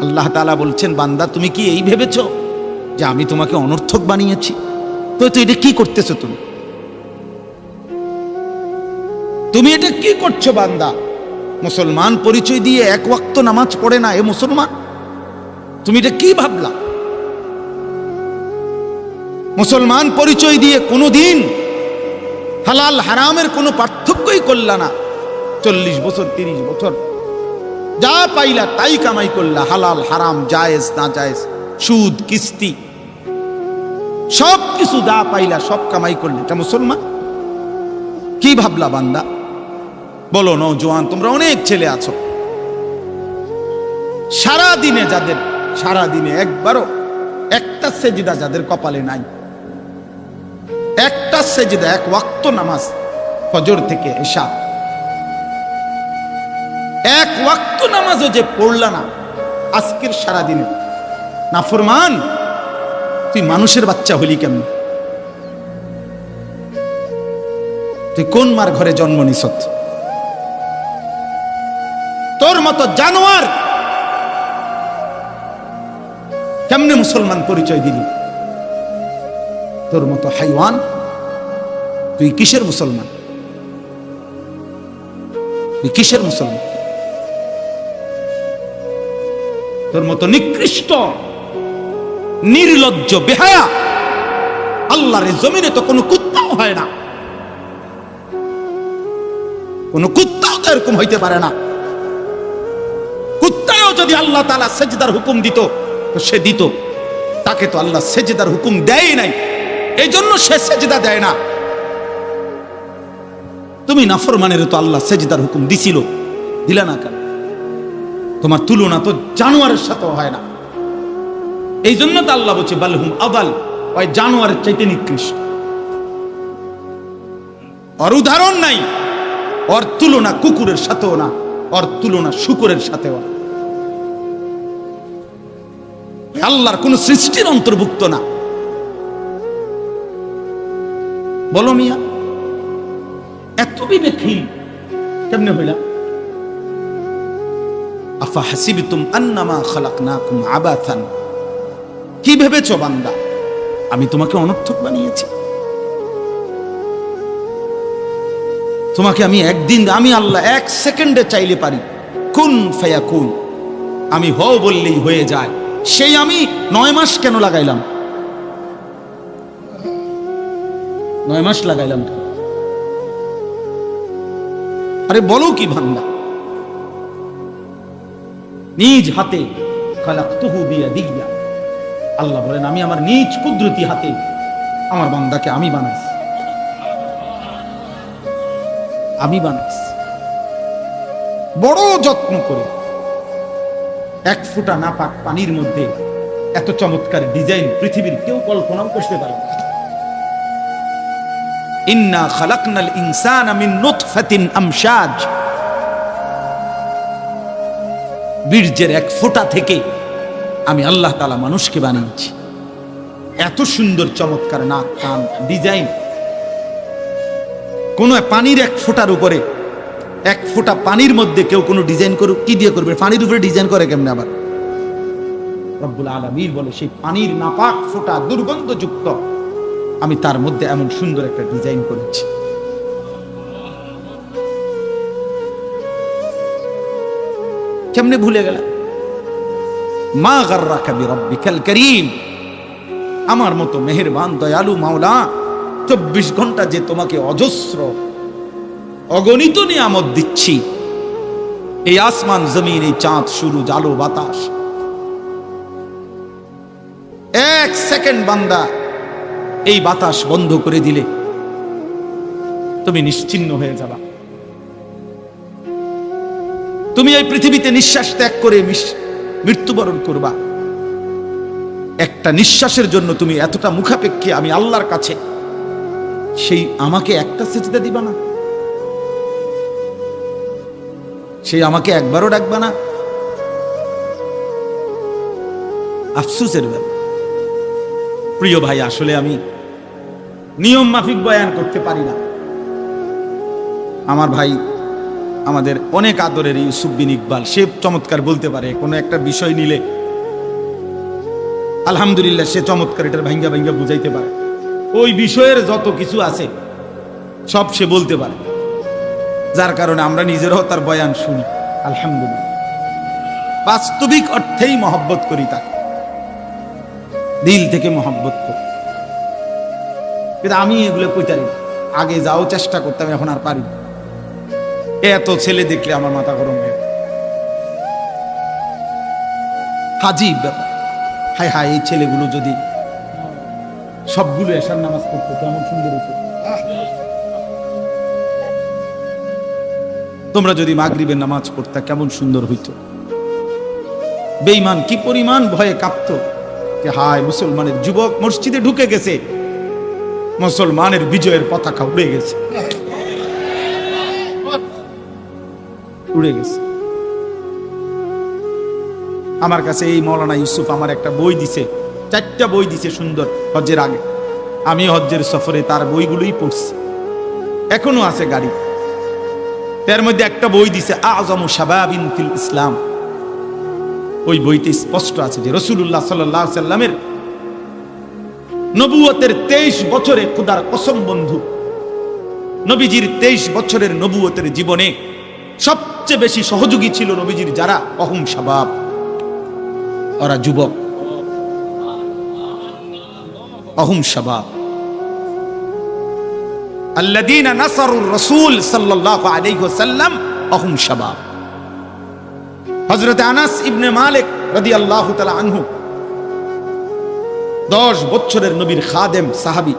আল্লাহ তাআলা বলছেন, বান্দা তুমি কি এই ভেবেছ যে আমি তোমাকে অনর্থক বানিয়েছি? তো এটা কি করতেছো তুমি? তুমি এটা কি করছো বান্দা? মুসলমান পরিচয় দিয়ে এক ওয়াক্ত নামাজ পড়ে না এ মুসলমান? তুমি এটা কি ভাবলা? মুসলমান পরিচয় দিয়ে কোনোদিন হালাল হারামের কোনো পার্থক্যই করলা না। 40 বছর 30 বছর যা পাইলা তাই কামাই করলা, হালাল হারাম জায়েজ না জায়েজ, সুদ কিস্তি সব কিছু যা পাইলা সব কামাই করলে, এটা মুসলমান? কি ভাবলা বান্দা? বলো নওজোয়ান, তোমরা অনেক ছেলে আছো, সারা দিনে যাদের সারা দিনে একবারও একটা সেজদা যাদের কপালে নাই, একটা সেজদা, এক ওয়াক্ত নামাজ ফজর থেকে এশা, এক ওয়াক্ত নামাজও যে পড়লা না আজকের সারা দিনে, নাফরমান তুই মানুষের বাচ্চা হলি কেমন? তুই কোন মার ঘরে জন্ম নিছত? তোর মতো জানোয়ার কেমনে মুসলমান পরিচয় দিলি? তোর মতো হাইওয়ান তুই কিসের মুসলমান? তুই কিসের মুসলমান? তোর মতো নিকৃষ্ট নির্লজ্জ বেহায়া আল্লাহর জমিনে তো কোনো কুত্তাও হয় না, কোনো কুত্তাও তো এরকম হইতে পারে না। কুত্তাও যদি আল্লাহ তাআলা সেজদার হুকুম দিত তো সে দিত, তাকে তো আল্লাহ সেজদার হুকুম দেয় নাই, এই জন্য সে সেজদা দেয় না। তুমি নাফরমানের তো আল্লাহ সেজদার হুকুম দিছিল, দিলা না কেন? তোমার তুলনা তো জানোয়ারের সাথে হয় না, এই জন্য তো আল্লাহ বলছে বালহুম আদাল, ওই জানোয়ারের চাইতে নিকৃষ্ট। ওর উদাহরণ নাই, ওর তুলনা কুকুরের সাথেও না, ওর তুলনা শুকরের সাথেও না। আল্লাহর কোন সৃষ্টির অন্তর্ভুক্ত না। বলো মিয়া, এত বিবেকহীন কেমনে হইলা? আফা হাসিবতুম আন্নামা খালাকনাকুম আবাথান, কি ভেবেছো বান্দা আমি তোমাকে অনর্থক বানিয়েছি? তোমাকে আমি একদিন, আমি আল্লাহ এক সেকেন্ডে চাইলে পারি, কুন ফায়াকুন, আমি হও বললেই হয়ে যায়। সেই আমি 9 মাস কেন লাগাইলাম? 9 মাস লাগাইলাম কেন? আরে বলো কি বান্দা? নিজ হাতে খালাকতুহু বিয়াদিয়া, আল্লাহ বলেন আমি আমার নিজ কুদরতি হাতে আমার বান্দাকে আমি বানাইছি, আমি বানাইছি বড় যত্ন করে। এক ফোঁটা নাপাক পানির মধ্যে এত চমৎকার ডিজাইন পৃথিবীর কেউ কল্পনাও করতে পারে না। ইন্না খালাকনাল ইনসানা মিন নুতফাতিন আমশাজ, বীর্যের এক ফোঁটা থেকে আমি আল্লাহ তাআলা মানুষকে বানিয়েছি। এত সুন্দর চমৎকার নাক কান ডিজাইন। কোন পানির এক ফোঁটার উপরে, এক ফোঁটা পানির মধ্যে কেউ কোনো ডিজাইন করুক, কি দিয়ে করবে? পানির উপরে ডিজাইন করে কেমনে? আবার রব্বুল আলামিন বলে সেই পানির নাপাক ফোঁটা দুর্গন্ধযুক্ত, আমি তার মধ্যে এমন সুন্দর একটা ডিজাইন করেছি। কেমনে ভুলে গেল? মা গাররাকা বিরাব্বিকাল কারীম, আমার মতো মেহেরবান দয়ালু মাওলা 24 ঘন্টা যে তোমাকে অজস্র অগণিত নিয়ামত দিচ্ছি, এই আসমান জমিন, এই চাঁদ সূরজ আলো বাতাস, এক সেকেন্ড বান্দা এই বাতাস বন্ধ করে দিলে তুমি নিশ্চিহ্ন হয়ে যাবা। তুমি এই পৃথিবীতে নিঃশ্বাস ত্যাগ করে মৃত্যুবরণ করবা। একটা নিঃশ্বাসের জন্য তুমি এতটা মুখাপেক্ষী আমি আল্লাহর কাছে, সেই আমাকে একটা সিজদা দিবা না? সেই আমাকে একবারও ডাকবা না? আফসোসের ব্যাপার প্রিয় ভাই, আসলে আমি নিয়ম মাফিক বয়ান করতে পারি না। আমার ভাই আমাদের অনেক আদরের ইউসুফ বিন ইকবাল, সে চমৎকার বলতে পারে কোনো একটা বিষয় নিলে আলহামদুলিল্লাহ, সে চমৎকার এটার ভাঙ্গা ভাঙ্গা বুঝাইতে পারে। ওই বিষয়ের যত কিছু আছে সব সে বলতে পারে, যার কারণে আমরা নিজেরাও তার বয়ান শুনি। আলহামদুলিল্লাহ, বাস্তবিক অর্থেই মহব্বত করি, তাকে দিল থেকে মহব্বত করি। কিন্তু আমি এগুলো কইতারি, আগে যাও চেষ্টা করতাম, এখন আর পারি। এত ছেলে দেখলে আমার মাথা গরম হয়ে, হাজিব ব্যাপার। হায় হায়, এই ছেলেগুলো যদি সবগুলো এশার নামাজ পড়তো কেমন সুন্দর হতো। তোমরা যদি মাগরিবের নামাজ পড়তা কেমন সুন্দর হইতো। বেঈমান কি পরিমাণ ভয়ে কাঁপতো যে হায়, মুসলমানের যুবক মসজিদে ঢুকে গেছে, মুসলমানের বিজয়ের পতাকা উড়ে গেছে, উড়ে গেছে। আমার কাছে এই মৌলানা ইউসুফ আমার একটা বই দিছে, 4টা বই দিছে সুন্দর, হজ্জের আগে। আমি হজ্জের সফরে তার বইগুলোই পড়ছি, এখনো আছে গাড়ি। এর মধ্যে একটা বই দিছে আযমু শাবাবিন ফিল ইসলাম। ওই বইতে স্পষ্ট আছে যে রাসূলুল্লাহ সাল্লাল্লাহু আলাইহি সাল্লামের নবুয়তের 23 বছরে, খোদার কসম বন্ধু, নবীজির 23 বছরের নবুয়তের জীবনে সবচেয়ে বেশি সহযোগী ছিল নবীজির যারা, অহুম শাবাব, ওরা যুবক, অহুম শাবাব আল্লাযীনা নাসারুর রাসূল সাল্লাল্লাহু আলাইহি ওয়াসাল্লাম, অহুম শাবাব। হযরত আনাস ইবনে মালিক রাদিয়াল্লাহু তাআলা আনহু 10 বছরের নবীর খাদেম সাহাবী,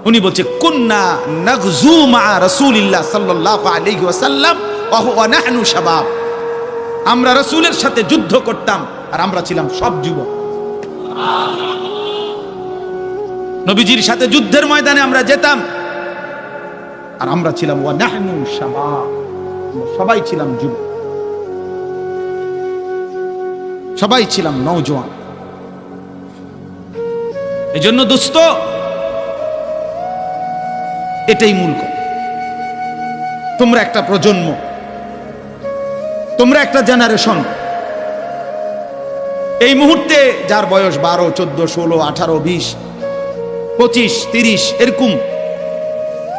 উনি বলছে কুন্না নাগজু মা রাসূলিল্লাহ সাল্লাল্লাহু আলাইহি ওয়াসাল্লাম ওয়া হুয়া নাহনু শাবাব। আমরা রাসূলের সাথে যুদ্ধ করতাম আর আমরা ছিলাম সব যুবক। নবীজির সাথে যুদ্ধের ময়দানে আমরা যেতাম আর আমরা ছিলাম ওয়া নাহনু শাবাব, সবাই ছিলাম যুবক, সবাই ছিলাম নওজোয়ান। এজন্য দোস্ত, এটাই মূল কথা। তোমরা একটা প্রজন্ম, তোমরা একটা জেনারেশন। এই মুহূর্তে যার বয়স 12, 14, 16, 18, 20, 25, 30 এরকম,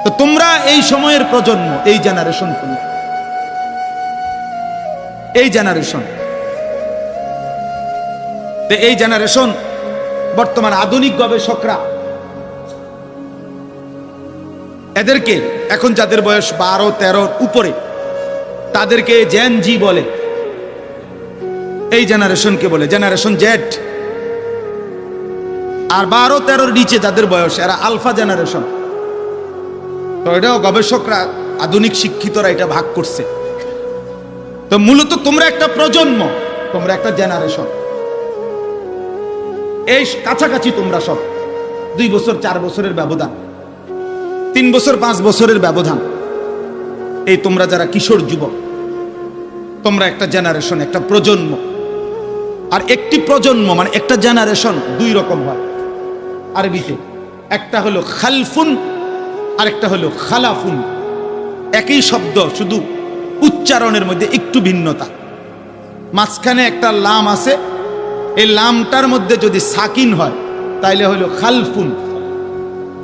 তো তোমরা এই সময়ের প্রজন্ম, এই জেনারেশন, এই জেনারেশন। এই জেনারেশন বর্তমান আধুনিক গবেষকরা এদেরকে, এখন যাদের বয়স 12, 13 উপরে, তাদেরকে জেন জি বলে। এই জেনারেশনকে বলে জেনারেশন জেড। আর 12, 13 নিচে যাদের বয়স, এরা আলফা জেনারেশন। তো এটাও গবেষকরা, আধুনিক শিক্ষিতরা এটা ভাগ করছে। তো মূলত তোমরা একটা প্রজন্ম, তোমরা একটা জেনারেশন। এই কাছাকাছি তোমরা সব 2 বছর 4 বছরের ব্যবধান, 3 বছর 5 বছরের ব্যবধান। এই তোমরা যারা কিশোর যুবক, তোমরা একটা জেনারেশন, একটা প্রজন্ম। আর একটি প্রজন্ম মানে একটা জেনারেশন 2 রকম হয় আরবিতে। একটা হলো খালফুন আর একটা হলো খালাফুন। একই শব্দ, শুধু উচ্চারণের মধ্যে একটু ভিন্নতা। মাঝখানে একটা লাম আছে, এই লামটার মধ্যে যদি সাকিন হয় তাইলে হলো খালফুন,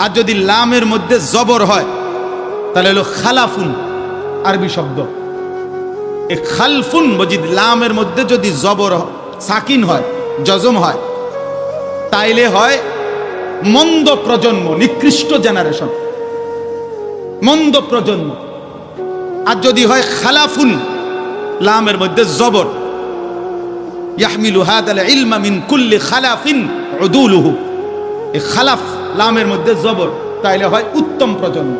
আর যদি লামের মধ্যে জবর হয় তাহলে হলো খালাফুন। আরবি শব্দ এই খালফুন, যদি লামের মধ্যে যদি জবর সাকিন হয়, জজম হয়, তাইলে হয় মন্দ প্রজন্ম, নিকৃষ্ট জেনারেশন, মন্দ প্রজন্ম। আর যদি হয় খালাফুন, লামের মধ্যে জবর, ইয়াহমিলু হাদাল ইলমা মিন কুল্লি খালাফিন উদুলুহু, এই খালাফ লামের মধ্যে জবর, তাইলে হয় উত্তম প্রজন্ম।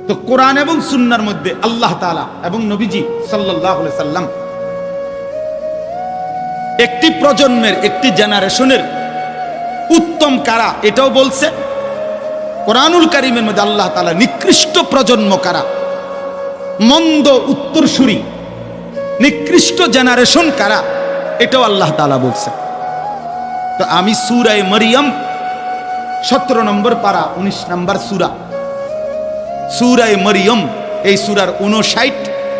তো কোরআন এবং সুন্নাহর মধ্যে আল্লাহ তাআলা এবং নবীজি সাল্লাল্লাহু আলাইহি সাল্লাম একটি প্রজন্মের, একটি জেনারেশনের উত্তম কারা এটাও বলছে। কোরআনুল কারীমের মধ্যে আল্লাহ তাআলা নিকৃষ্ট প্রজন্ম কারা, মন্দ উত্তরসূরি, নিকৃষ্ট জেনারেশন কারা, এটাও আল্লাহ তাআলা বলছে। তো আমি সূরা মরিয়ম 17 নম্বর পারা 19 নম্বর সূরা, সূরা মরিয়ম এই সূরার 59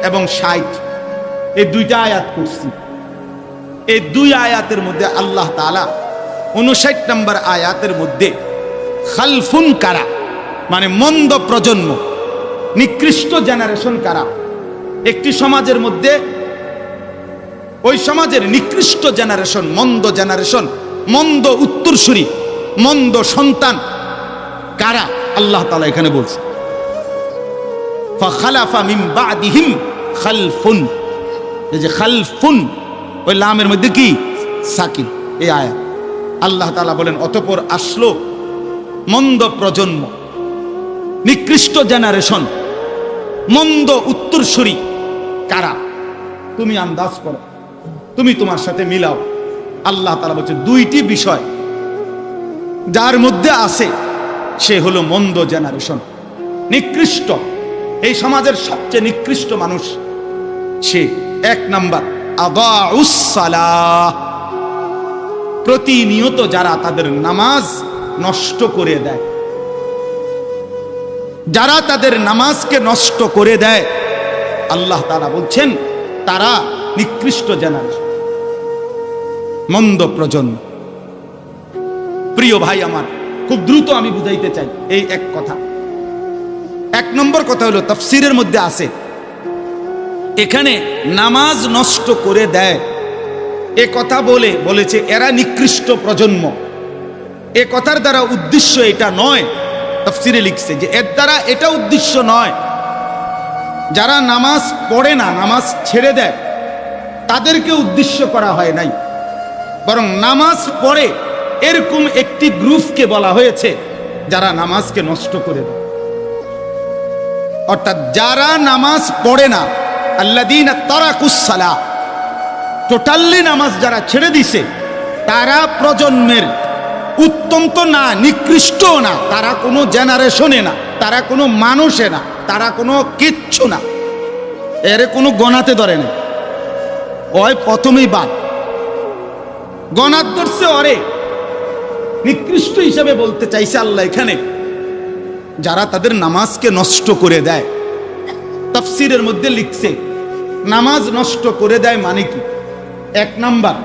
এবং 60 এই দুইটা আয়াত করছি। এই দুই আয়াতের মধ্যে আল্লাহ তাআলা 59 নম্বর আয়াতের মধ্যে খালফুন কারা, মানে মন্দ প্রজন্ম, নিকৃষ্ট জেনারেশন কারা, একটি সমাজের মধ্যে ওই সমাজের নিকৃষ্ট জেনারেশন, মন্দ জেনারেশন, মন্দ উত্তরসূরি, মন্দ সন্তান কারা, আল্লাহ তাআলা এখানে বলছে ফাখালাফা মিন বাদিহিম খালফুন। এই যে খালফুন, ওই লামের মধ্যে কি সাকিন, এই আয়াত আল্লাহ তাআলা বলেন অতঃপর আসলো মন্দ প্রজন্ম, নিকৃষ্ট জেনারেশন, মন্দ উত্তরসূরি কারা, তুমি আন্দাজ করো, তুমি তোমার সাথে মিলাও। আল্লাহ তাআলা বলছে দুইটি বিষয় যার মধ্যে আছে সে হলো মন্দ জেনারেশন, নিকৃষ্ট, এই সমাজের সবচেয়ে নিকৃষ্ট মানুষ সে। এক নাম্বার আদাউস সালাহ, প্রতিনিয়ত যারা তাদের নামাজ নষ্ট করে দেয়, যারা তাদের নামাজকে নষ্ট করে দেয়, আল্লাহ তাআলা বলছেন তারা নিকৃষ্ট জেনারেশন, মন্দ প্রজন্ম। প্রিয় ভাই আমার, খুব দ্রুত আমি বুঝাইতে চাই এই এক কথা। এক নম্বর কথা হলো তাফসীরের মধ্যে আছে, এখানে নামাজ নষ্ট করে দেয় এ কথা বলেছে এরা নিকৃষ্ট প্রজন্ম। এ কথার দ্বারা উদ্দেশ্য এটা নয়, তাফসীরে লিখছে যে এর দ্বারা এটা উদ্দেশ্য নয় যারা নামাজ পড়ে না, নামাজ ছেড়ে দেয়, তাদেরকে উদ্দেশ্য করা হয় নাই, বরং নামাজ পড়ে এরকম একটি গ্রুপকে বলা হয়েছে যারা নামাজকে নষ্ট করে দেয়। অর্থাৎ যারা নামাজ পড়ে না, আল্লাযীনা তারাকুস সালাহ, টোটালি নামাজ যারা ছেড়ে দিছে, তারা প্রজন্মের উত্তম তো না, নিকৃষ্ট না, তারা কোনো জেনারেশনে না, তারা কোনো মানুষে না, তারা কোনো কিচ্ছু না, এর কোনো গণাতে ধরে না, ওই প্রথমেই বাদ গণাত ধরছে, ওরে নিকৃষ্ট হিসেবে বলতে চাইছে আল্লাহ এখানে যারা তাদের নামাজকে নষ্ট করে দেয়। তাফসীরের মধ্যে লিখছে নামাজ নষ্ট করে দেয় মানে কি? এক নাম্বার,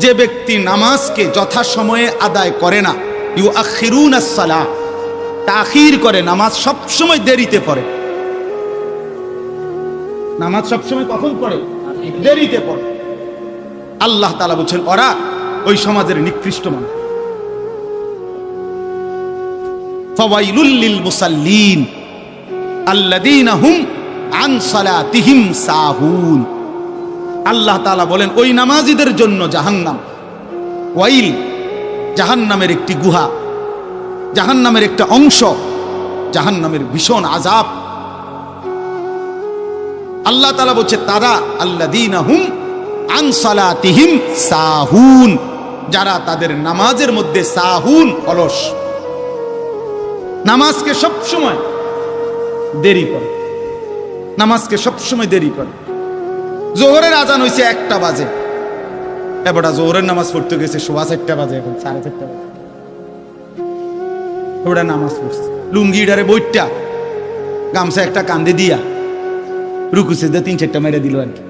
যে ব্যক্তি নামাজকে যথাসময়ে আদায় করে না, ইউআখিরুনাস সালাহ, তাখির করে, নামাজ সবসময় দেরিতে পড়ে। নামাজ সবসময় কখন পড়ে? দেরিতে পড়ে। আল্লাহ তাআলা বলছেন ওরা ওই সমাজের নিকৃষ্ট মানুষ। ফাওয়াইলুল লিল মুসাল্লিন আল্লাযীনা হুম আন সালাতিহিম সাহুন। আল্লাহ তাআলা বলেন ওই নামাজীদের জন্য জাহান্নাম। ওয়াইল, জাহান্নামের একটি গুহা, জাহান্নামের একটা অংশ, জাহান্নামের ভীষণ আযাব। আল্লাহ তাআলা বলছে তারা আল্লাযীনা হুম আন সালাতিহিম সাহুন, যারা তাদের নামাজের মধ্যে সাহুন, অলস, নামাজকে সবসময় দেরি করে, নামাজকে সবসময় দেরি করে। জোহরের আজান হইছে 1টা বাজে, এবারটা জোহরের নামাজ পড়তে গেছে 4:15 বাজে, এখন 4:30 বাজে, ওটা নামাজ পড়ছে লুঙ্গিটারে বইটা গামছা একটা কান্দে দিয়া রুকুছে যে 3-4টা মেরে দিল আর কি,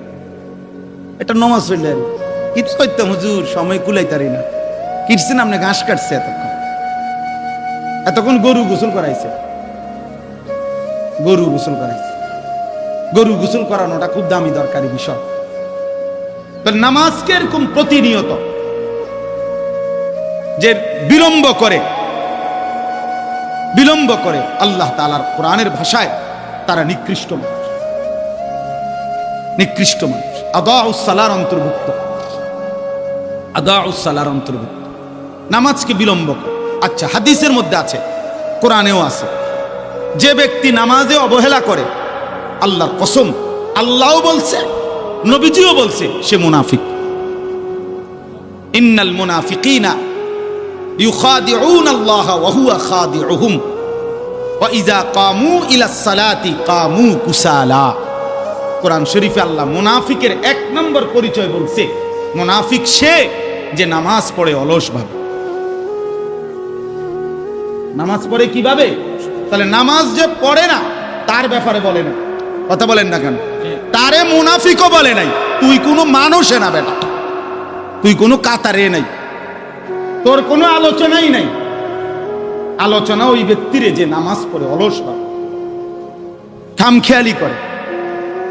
এটা নামাজ পড়লে আর কি করতাম হুজুর, সময় কুলাইতারি না, কিটছেন আপনি ঘাস কাটছে, এতক্ষণ গরু গোসল করাইছে, গরু গোসল করাইছে, গরু গোসল করানোটা খুব দামি দরকারি বিষয়। নামাজকে এরকম প্রতিনিয়ত যে বিলম্ব করে আল্লাহ তাআলার কোরআনের ভাষায় তারা নিকৃষ্ট মানুষ, নিকৃষ্ট মানুষ। আদাউস সালার অন্তর্ভুক্ত, আদাউস সালার অন্তর্ভুক্ত, নামাজকে বিলম্ব করে। আচ্ছা, হাদিসের মধ্যে আছে, কোরআনেও আছে, যে ব্যক্তি নামাজে অবহেলা করে, আল্লাহর কসম, আল্লাহও বলছে, নবীজিও বলছে, সে মুনাফিক। ইন্নাল মুনাফিকিনা ইউখাদিউনা আল্লাহ ওয়া হুয়া খাদিউহুম ওয়া ইযা কামু ইলাস সালাতি কামু কুসালা। কোরআন শরীফে আল্লাহ মুনাফিকের 1 নম্বর পরিচয় বলছে, মুনাফিক সে যে নামাজ পড়ে অলস ভাবে। নামাজ পড়ে কিভাবে? তাহলে নামাজ যে পড়ে না তার ব্যাপারে বলে না। কথা বলেন না কেন? তারে মুনাফিকও বলে নাই। তুই কোনো মানুষে না বেটা, তুই কোনো কাতারে নাই, তোর কোনো আলোচনাই নাই। আলোচনা ওই ব্যক্তিরে যে নামাজ পড়ে অলস হয়, খামখেয়ালি করে,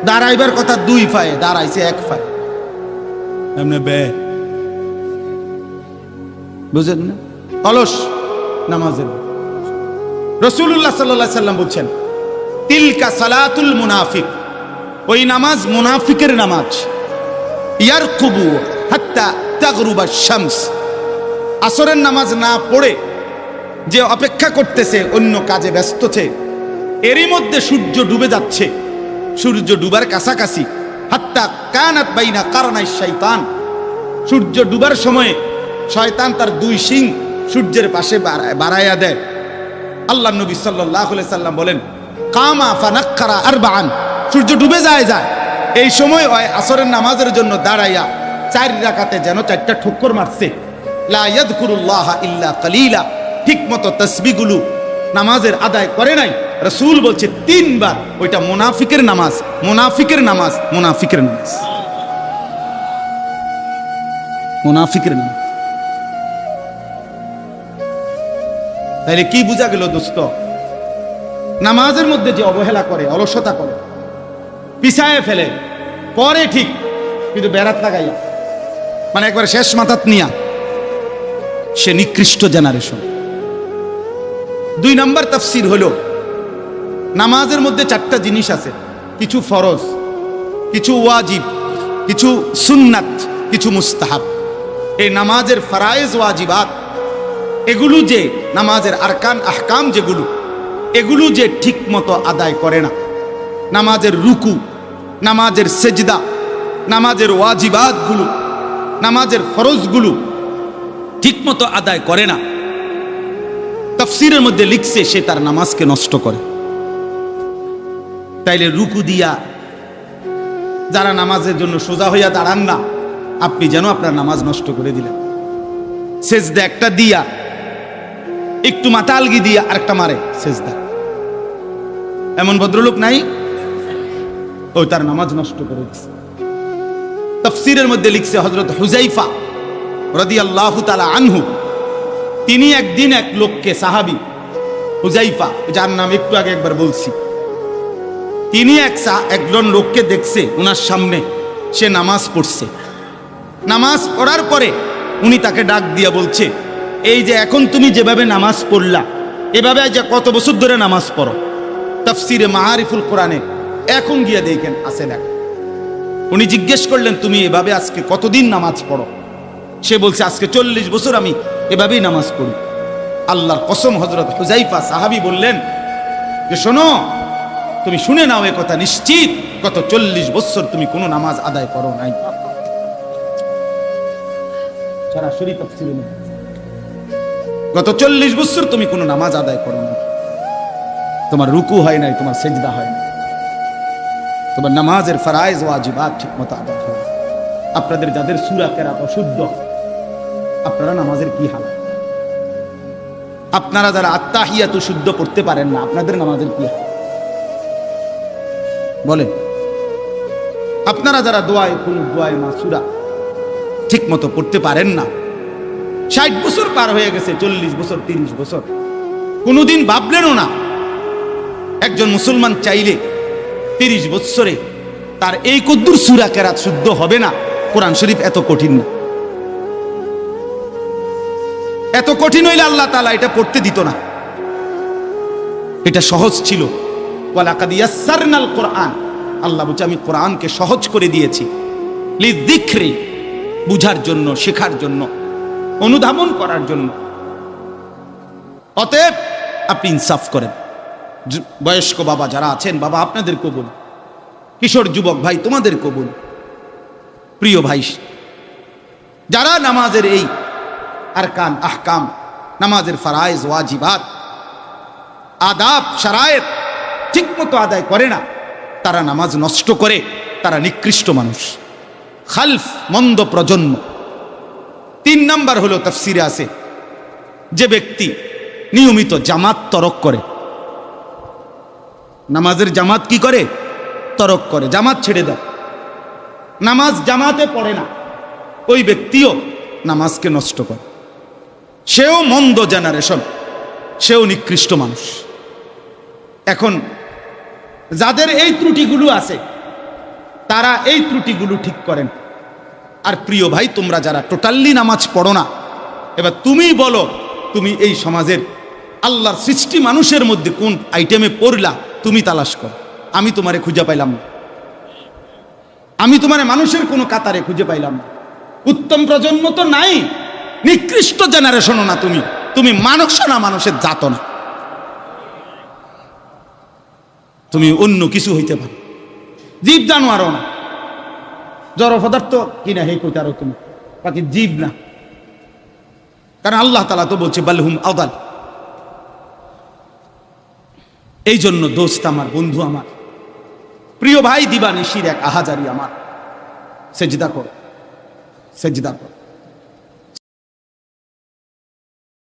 দাঁড়াইবার কথা 2 পায়ে, দাঁড়াইছে 1 পায়ে, এমনি বে, বুঝেন না? অলস নামাজের। রাসূলুল্লাহ সাল্লাল্লাহু আলাইহি সাল্লাম বলছেন, তিলকা সালাতুল মুনাফিক, ওই নামাজ মুনাফিকের নামাজ। ইয়ারকুবু হাত্তা তাগরুবা শামস, আসরের নামাজ না পড়ে যে অপেক্ষা করতেছে, অন্য কাজে ব্যস্ত আছে, এরই মধ্যে সূর্য ডুবে যাচ্ছে। সূর্য ডুবার কাছাকাছি, হাত্তা কানাত বাইনা কারনাই শয়তান, সূর্য ডুবার সময়ে শয়তান তার 2 শিং সূর্যের পাশে বাড়াইয়া দেয়। আল্লাহ নবী সাল্লাল্লাহু আলাইহি সাল্লাম বলেন, কামা ফানাক্কারা আরবাআন, সূর্য ডুবে যায়। এই সময় ওই আসরের নামাজের জন্য দাঁড়াইয়া 4 রাকাতে যেন 4টা ঠোক্কর মারছে। লা ইয়াযকুরুল্লাহ ইল্লা কালিলা, ঠিক মতো তাসবিহগুলো নামাজের আদায় করে নাই। রাসূল বলছে 3 বার, ওইটা মুনাফিকের নামাজ, মুনাফিকের নামাজ, মুনাফিকের নামাজ, মুনাফিকের নামাজ। তাইলে কি বোঝা গেল দোস্ত? নামাজের মধ্যে যে অবহেলা করে, অলসতা করে, পিছায় ফেলে, পরে ঠিক, কিন্তু বেড়াত লাগাইয়া, মানে একবার শেষ মাথাত নিয়া, সে নিকৃষ্ট জেনারেশন। 2 নম্বর তাফসীর হলো, নামাজের মধ্যে 4টা জিনিস আছে, কিছু ফরজ, কিছু ওয়াজিব, কিছু সুন্নাত, কিছু মুস্তাহাব। এই নামাজের ফরায়েজ ওয়াজিবাত, এগুলো যে নামাজের আরকান আহকাম যেগুলো, এগুলো যে ঠিক মতো আদায় করে না, নামাজের রুকু, নামাজের সেজদা, নামাজের ওয়াজিবাতগুলো, নামাজের ফরজগুলো ঠিক মতো আদায় করে না, তাফসীরের মধ্যে লিখছে সে তার নামাজকে নষ্ট করে। তাইলে রুকু দিয়া যারা নামাজের জন্য সোজা হইয়া দাঁড়ান না, আপনি যেন আপনার নামাজ নষ্ট করে দিলেন। সেজদা একটা দিয়া, একটু মাথা আলগি দিয়া আরেকটা মারে সেজদা, এমন ভদ্রলোক নাই? ওই তার নামাজ নষ্ট করে দিচ্ছে। তাফসীরের মধ্যে লিখছে হযরত হুযায়ফা রাদিয়াল্লাহু তাআলা আনহু, তিনি একদিন এক লোককে, সাহাবী হুযায়ফা, যার নাম একটু আগে একবার বলছি, তিনি একজন লোককে দেখছে ওনার সামনে, সে নামাজ পড়ছে। নামাজ পড়ার পরে উনি তাকে ডাক দিয়া বলছে, এই যে এখন তুমি যেভাবে নামাজ পড়লা, এভাবে যে কত বছর ধরে নামাজ পড়ো? তাফসীরে মাআরিফুল কোরআনে এখন গিয়া দেখেন আছে লেখা। উনি জিজ্ঞেস করলেন, তুমি এভাবে আজকে কতদিন নামাজ পড়ো? সে বলছে, আজকে 40 বছর আমি এভাবেই নামাজ পড়ি। আল্লাহর কসম, হযরত হুযায়ফা সাহাবী বললেন যে, শোনো, তুমি শুনে নাও এ কথা নিশ্চিত, গত 40 বছর তুমি কোনো নামাজ আদায় করো নাই। সরাসরি তাফসীরে গত 40 বছর তুমি কোনো নামাজ আদায় করো না, তোমার রুকু হয় নাই, তোমার সেজদা হয় নাই, তোমার নামাজের ফরায়েজ ওয়াজিবাত ঠিক মতো আদায় হয়। আপনাদের যাদের সূরা কেরাত অশুদ্ধ, আপনারা নামাজের কি হাল? আপনারা যারা আত্তাহিয়াতু শুদ্ধ পড়তে পারেন না, আপনাদের নামাজের কি হাল বলেন? আপনারা যারা দোয়ায়ে কুনুত, দোয়ায়ে মাসুরা ঠিক মতো পড়তে পারেন না, 60 বছর পার হয়ে গেছে, 40 বছর, 30 বছর, কোনোদিন ভাবলেনও না একজন মুসলমান চাইলে 30 বছরে তার এই কদ্দুর সূরা কেরাত শুদ্ধ হবে না। কোরআন শরীফ এত কঠিন না, এত কঠিন হইলে আল্লাহ তাআলা এটা পড়তে দিত না। এটা সহজ ছিল। ওয়ালাকাদ ইয়াসসারনাল কোরআন, আল্লাহ বলছে আমি কোরআনকে সহজ করে দিয়েছি, লিযিকরি, বুঝার জন্য, শেখার জন্য, অনুধাবন করার জন্য। অতএব আপনি ইনসাফ করেন। বয়স্ক বাবা যারা আছেন, বাবা আপনাদের কবুল, কিশোর যুবক ভাই তোমাদের কবুল, প্রিয় ভাই যারা নামাজের এই আরকান আহকাম, নামাজের ফরায়েজ ওয়াজিবাত, আদাব শারায়েত ঠিক মতো আদায় করে না, তারা নামাজ নষ্ট করে, তারা নিকৃষ্ট মানুষ, খালফ, মন্দ প্রজন্ম। 3 নাম্বার হলো তাফসীরে আছে, যে ব্যক্তি নিয়মিত জামাত তরক করে, নামাজের জামাত কি করে? তরক করে, জামাত ছেড়ে দেয়। নামাজ জামাতে পড়ে না, ওই ব্যক্তিও নামাজকে নষ্ট করে। সেও মন্দ জেনারেশন, সেও নিকৃষ্ট মানুষ। এখন যাদের এই ত্রুটিগুলো আছে তারা এই ত্রুটিগুলো ঠিক করেন। আর প্রিয় ভাই, তোমরা যারা টোটালি নামাজ পড়ো না, এবার তুমি বলো তুমি এই সমাজের আল্লাহর সৃষ্টি মানুষের মধ্যে কোন আইটেমে পড়লা, তুমি তালাশ করো। আমি তোমারে খুঁজে পাইলাম না, আমি তোমারে মানুষের কোনো কাতারে খুঁজে পাইলাম না। উত্তম প্রজন্ম তো নাই, নিকৃষ্ট জেনারেশনও না তুমি, তুমি মানুষও না, মানুষের জাতও না, তুমি অন্য কিছু হইতে পারো, জীব জানোয়ারও না, জড় পদার্থ কিনা হে কইতারো তুমি, বাকি জীব না। কারণ আল্লাহ তাআলা তো বলছে বালহুম আদাল। এই জন্য দোস্ত আমার, বন্ধু আমার, প্রিয় ভাই, দিবানিশির এক আহাজারি আমার, সেজদা কর, সেজদা কর।